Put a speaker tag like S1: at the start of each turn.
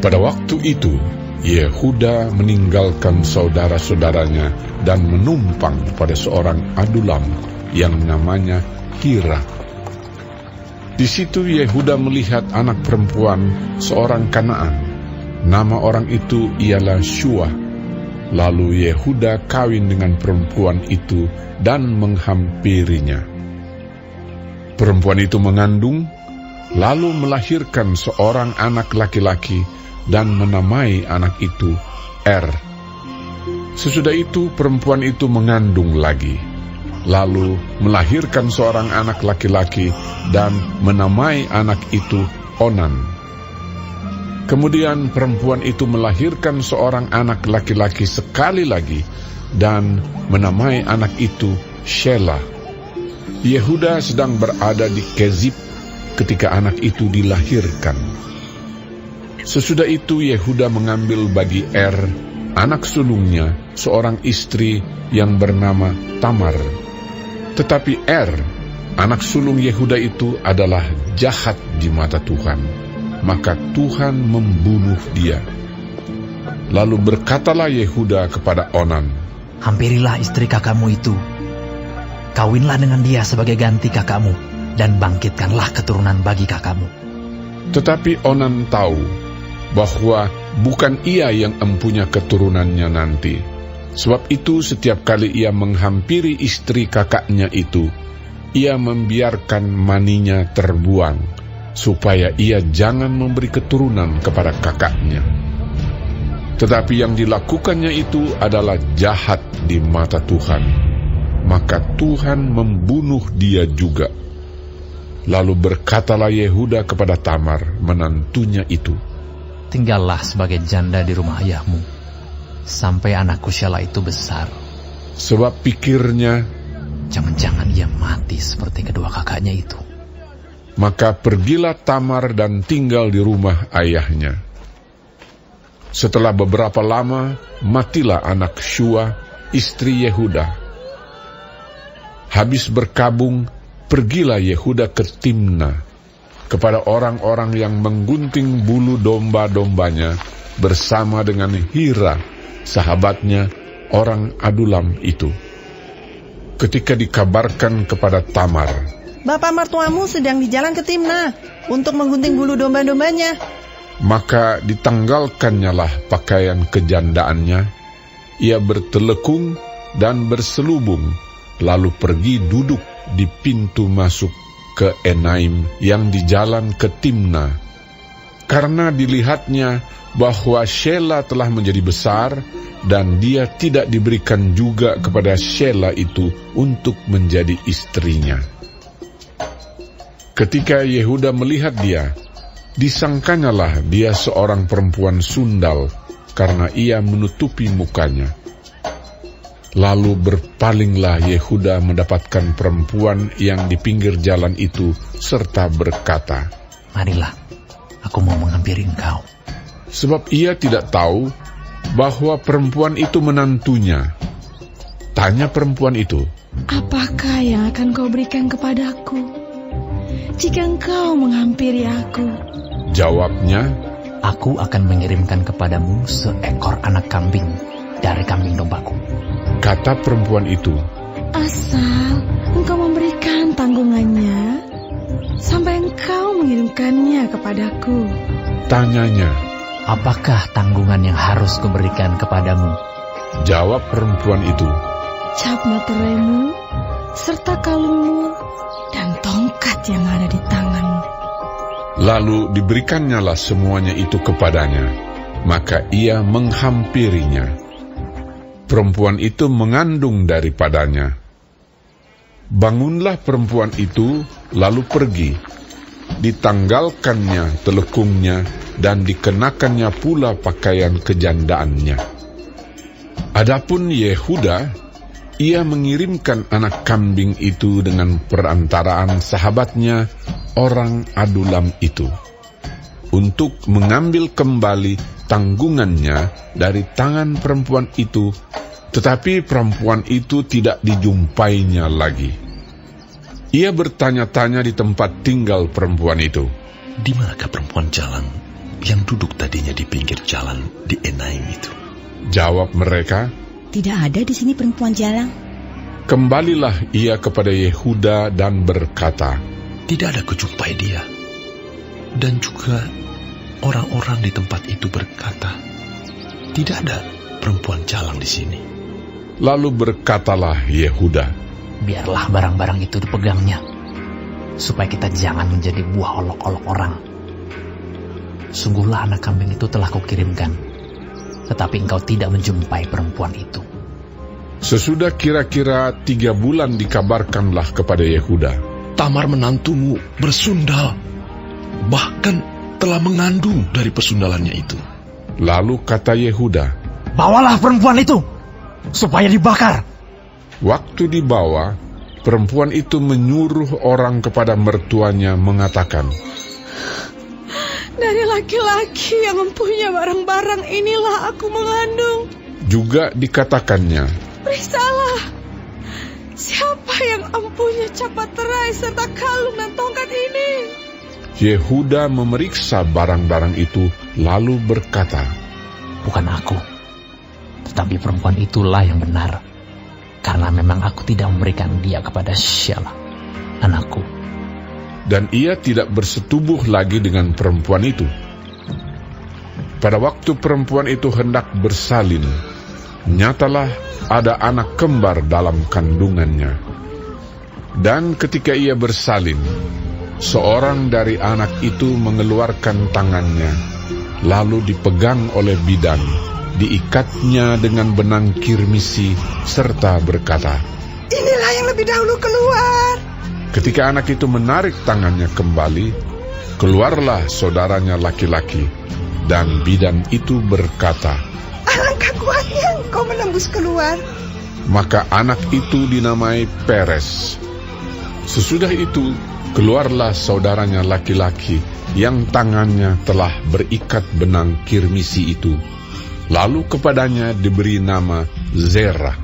S1: Pada waktu itu, Yehuda meninggalkan saudara-saudaranya dan menumpang pada seorang Adulam yang namanya Hira. Di situ Yehuda melihat anak perempuan seorang Kanaan. Nama orang itu ialah Shua. Lalu Yehuda kawin dengan perempuan itu dan menghampirinya. Perempuan itu mengandung, lalu melahirkan seorang anak laki-laki dan menamai anak itu Er. Sesudah itu perempuan itu mengandung lagi, lalu melahirkan seorang anak laki-laki dan menamai anak itu Onan. Kemudian perempuan itu melahirkan seorang anak laki-laki sekali lagi dan menamai anak itu Shelah. Yehuda sedang berada di Kezib ketika anak itu dilahirkan. Sesudah itu Yehuda mengambil bagi Er, anak sulungnya, seorang istri yang bernama Tamar. Tetapi Er, anak sulung Yehuda itu adalah jahat di mata Tuhan. Maka Tuhan membunuh dia. Lalu berkatalah Yehuda kepada Onan,
S2: "Hampirilah istri kakakmu itu. Kawinlah dengan dia sebagai ganti kakakmu, dan bangkitkanlah keturunan bagi kakakmu."
S1: Tetapi Onan tahu bahwa bukan ia yang empunya keturunannya nanti. Sebab itu setiap kali ia menghampiri istri kakaknya itu, ia membiarkan maninya terbuang, supaya ia jangan memberi keturunan kepada kakaknya. Tetapi yang dilakukannya itu adalah jahat di mata Tuhan. Maka Tuhan membunuh dia juga. Lalu berkatalah Yehuda kepada Tamar, menantunya itu,
S2: "Tinggallah sebagai janda di rumah ayahmu, sampai anakku Shelah itu besar."
S1: Sebab pikirnya,
S2: jangan-jangan ia mati seperti kedua kakaknya itu.
S1: Maka pergilah Tamar dan tinggal di rumah ayahnya. Setelah beberapa lama, matilah anak Shua, istri Yehuda. Habis berkabung, pergilah Yehuda ke Timna, kepada orang-orang yang menggunting bulu domba-dombanya, bersama dengan Hira, sahabatnya, orang Adulam itu. Ketika dikabarkan kepada Tamar,
S3: "Bapak mertuamu sedang di jalan ke Timna untuk menggunting bulu domba-dombanya,"
S1: maka ditanggalkannya lah pakaian kejandaannya. Ia bertelekung dan berselubung, lalu pergi duduk di pintu masuk ke Enaim yang di jalan ke Timna. Karena dilihatnya bahwa Shelah telah menjadi besar, dan dia tidak diberikan juga kepada Shelah itu untuk menjadi istrinya. Ketika Yehuda melihat dia, disangkanyalah dia seorang perempuan sundal, karena ia menutupi mukanya. Lalu berpalinglah Yehuda mendapatkan perempuan yang di pinggir jalan itu, serta berkata,
S2: "Marilah, aku mau menghampiri engkau."
S1: Sebab ia tidak tahu bahwa perempuan itu menantunya. Tanya perempuan itu,
S4: "Apakah yang akan kau berikan kepadaku jika engkau menghampiri aku?"
S1: Jawabnya,
S2: "Aku akan mengirimkan kepadamu seekor anak kambing dari kambing dombaku."
S1: Kata perempuan itu,
S4: "Asal engkau memberikan tanggungannya sampai engkau mengirimkannya kepadaku."
S1: Tanyanya,
S2: "Apakah tanggungan yang harus kuberikan kepadamu?"
S1: Jawab perempuan itu,
S4: "Cap materaimu, serta kalungmu, dan tongkat yang ada di tanganmu."
S1: Lalu diberikannya semuanya itu kepadanya, maka ia menghampirinya. Perempuan itu mengandung daripadanya. Bangunlah perempuan itu, lalu pergi. Ditanggalkannya telekungnya, dan dikenakannya pula pakaian kejandaannya. Adapun Yehuda, ia mengirimkan anak kambing itu dengan perantaraan sahabatnya, orang Adulam itu, untuk mengambil kembali tanggungannya dari tangan perempuan itu, tetapi perempuan itu tidak dijumpainya lagi. Ia bertanya-tanya di tempat tinggal perempuan itu,
S5: "Di manakah perempuan jalan yang duduk tadinya di pinggir jalan di Enaim itu?"
S1: Jawab mereka,
S6: "Tidak ada di sini perempuan jalang."
S1: Kembalilah ia kepada Yehuda dan berkata,
S5: Tidak ada kujumpai dia. Dan juga orang-orang di tempat itu berkata, "Tidak ada perempuan jalang di sini."
S1: Lalu berkatalah Yehuda,
S2: Biarlah barang-barang itu dipegangnya, supaya kita jangan menjadi buah olok-olok orang. Sungguhlah anak kambing itu telah kukirimkan, tetapi engkau tidak menjumpai perempuan itu.
S1: Sesudah kira-kira 3 bulan dikabarkanlah kepada Yehuda,
S5: Tamar menantumu bersundal, bahkan telah mengandung dari persundalannya itu.
S1: Lalu kata Yehuda,
S2: Bawalah perempuan itu, supaya dibakar.
S1: waktu dibawa, perempuan itu menyuruh orang kepada mertuanya mengatakan,
S4: Dari laki-laki yang mempunyai barang-barang inilah aku mengandung.
S1: juga dikatakannya,
S4: Periksalah, siapa yang mempunyai capat terai serta kalung dan tongkat ini?
S1: Yehuda memeriksa barang-barang itu lalu berkata,
S2: Bukan aku, tetapi perempuan itulah yang benar, karena memang aku tidak memberikan dia kepada Shelah, anakku.
S1: dan ia tidak bersetubuh lagi dengan perempuan itu. Pada waktu perempuan itu hendak bersalin, nyatalah ada anak kembar dalam kandungannya. Dan ketika ia bersalin, seorang dari anak itu mengeluarkan tangannya, lalu dipegang oleh bidan, diikatnya dengan benang kirmisi, serta berkata,
S3: Inilah yang lebih dahulu keluar.
S1: Ketika anak itu menarik tangannya kembali, keluarlah saudaranya laki-laki, dan bidan itu berkata,
S3: Alangkah kuatnya engkau menembus keluar.
S1: Maka anak itu dinamai Peres. Sesudah itu, keluarlah saudaranya laki-laki yang tangannya telah berikat benang kirmisi itu. Lalu kepadanya diberi nama Zerah.